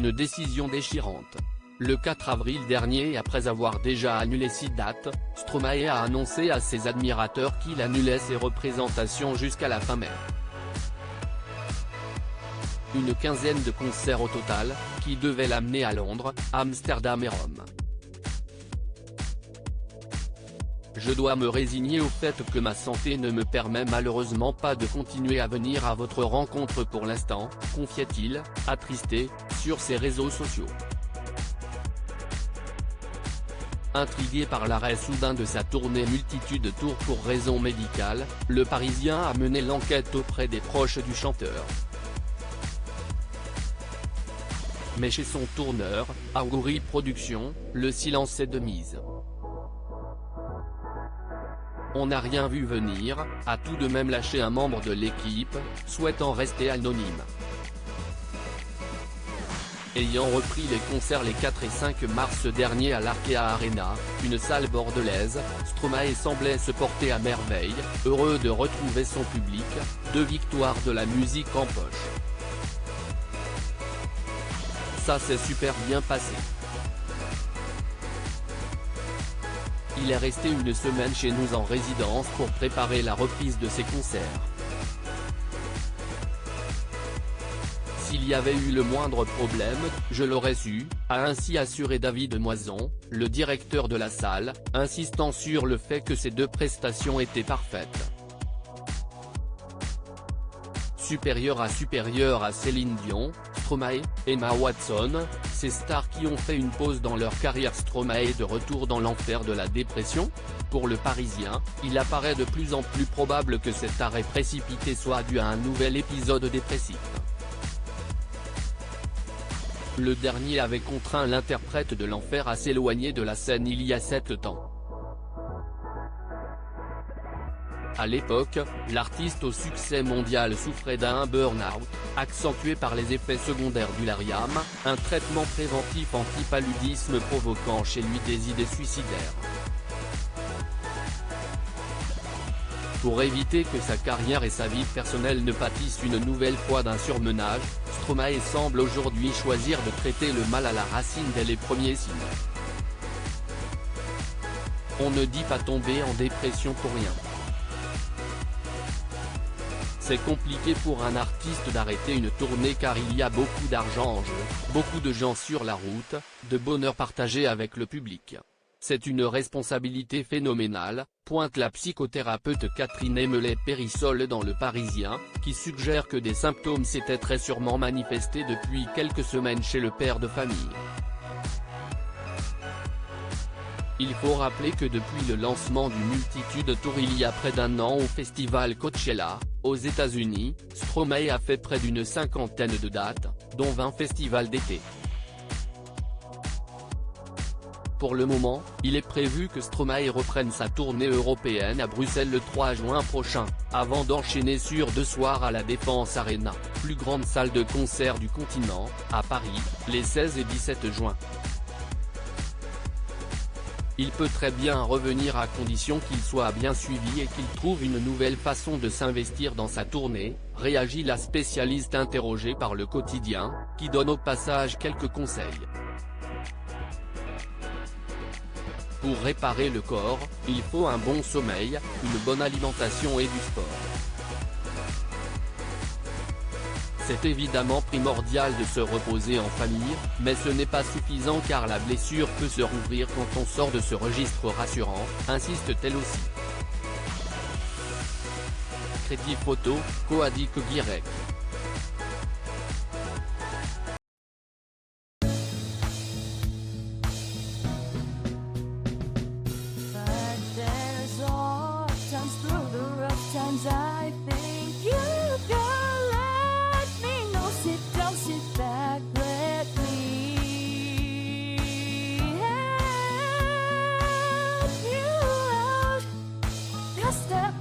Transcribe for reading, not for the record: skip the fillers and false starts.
une décision déchirante. Le 4 avril dernier, après avoir déjà annulé 6 dates, Stromae a annoncé à ses admirateurs qu'il annulait ses représentations jusqu'à la fin mai. Une quinzaine de concerts au total, qui devaient l'amener à Londres, Amsterdam et Rome. Je dois me résigner au fait que ma santé ne me permet malheureusement pas de continuer à venir à votre rencontre pour l'instant, confiait-il, attristé, sur ses réseaux sociaux. Intrigué par l'arrêt soudain de sa tournée Multitude Tour pour raisons médicales, le Parisien a mené l'enquête auprès des proches du chanteur. Mais chez son tourneur, Augury Productions, le silence est de mise. On n'a rien vu venir, a tout de même lâché un membre de l'équipe, souhaitant rester anonyme. Ayant repris les concerts les 4 et 5 mars dernier à l'Arkea Arena, une salle bordelaise, Stromae semblait se porter à merveille, heureux de retrouver son public, 2 victoires de la musique en poche. Ça s'est super bien passé. Il est resté une semaine chez nous en résidence pour préparer la reprise de ses concerts. S'il y avait eu le moindre problème, je l'aurais su, a ainsi assuré David Moison, le directeur de la salle, insistant sur le fait que ces 2 prestations étaient parfaites. Supérieur à Céline Dion, Stromae, Emma Watson, ces stars qui ont fait une pause dans leur carrière. Stromae de retour dans l'enfer de la dépression? Pour le Parisien, il apparaît de plus en plus probable que cet arrêt précipité soit dû à un nouvel épisode dépressif. Le dernier avait contraint l'interprète de l'enfer à s'éloigner de la scène il y a 7 ans. À l'époque, l'artiste au succès mondial souffrait d'un burn-out, accentué par les effets secondaires du Lariam, un traitement préventif anti-paludisme provoquant chez lui des idées suicidaires. Pour éviter que sa carrière et sa vie personnelle ne pâtissent une nouvelle fois d'un surmenage, Stromae semble aujourd'hui choisir de traiter le mal à la racine dès les premiers signes. On ne dit pas tomber en dépression pour rien. C'est compliqué pour un artiste d'arrêter une tournée car il y a beaucoup d'argent en jeu, beaucoup de gens sur la route, de bonheur partagé avec le public. C'est une responsabilité phénoménale, pointe la psychothérapeute Catherine Emelet-Périssol dans Le Parisien, qui suggère que des symptômes s'étaient très sûrement manifestés depuis quelques semaines chez le père de famille. Il faut rappeler que depuis le lancement du Multitude Tour il y a près d'1 an au festival Coachella, aux États-Unis, Stromae a fait près d'une 50aine de dates, dont 20 festivals d'été. Pour le moment, il est prévu que Stromae reprenne sa tournée européenne à Bruxelles le 3 juin prochain, avant d'enchaîner sur 2 soirs à la Défense Arena, plus grande salle de concert du continent, à Paris, les 16 et 17 juin. Il peut très bien revenir à condition qu'il soit bien suivi et qu'il trouve une nouvelle façon de s'investir dans sa tournée, réagit la spécialiste interrogée par Le Quotidien, qui donne au passage quelques conseils. Pour réparer le corps, il faut un bon sommeil, une bonne alimentation et du sport. C'est évidemment primordial de se reposer en famille, mais ce n'est pas suffisant car la blessure peut se rouvrir quand on sort de ce registre rassurant, insiste-t-elle aussi. Crédit photo, Coadic Guirec. I think you can let me know. Sit down, sit back, let me help you out. Just step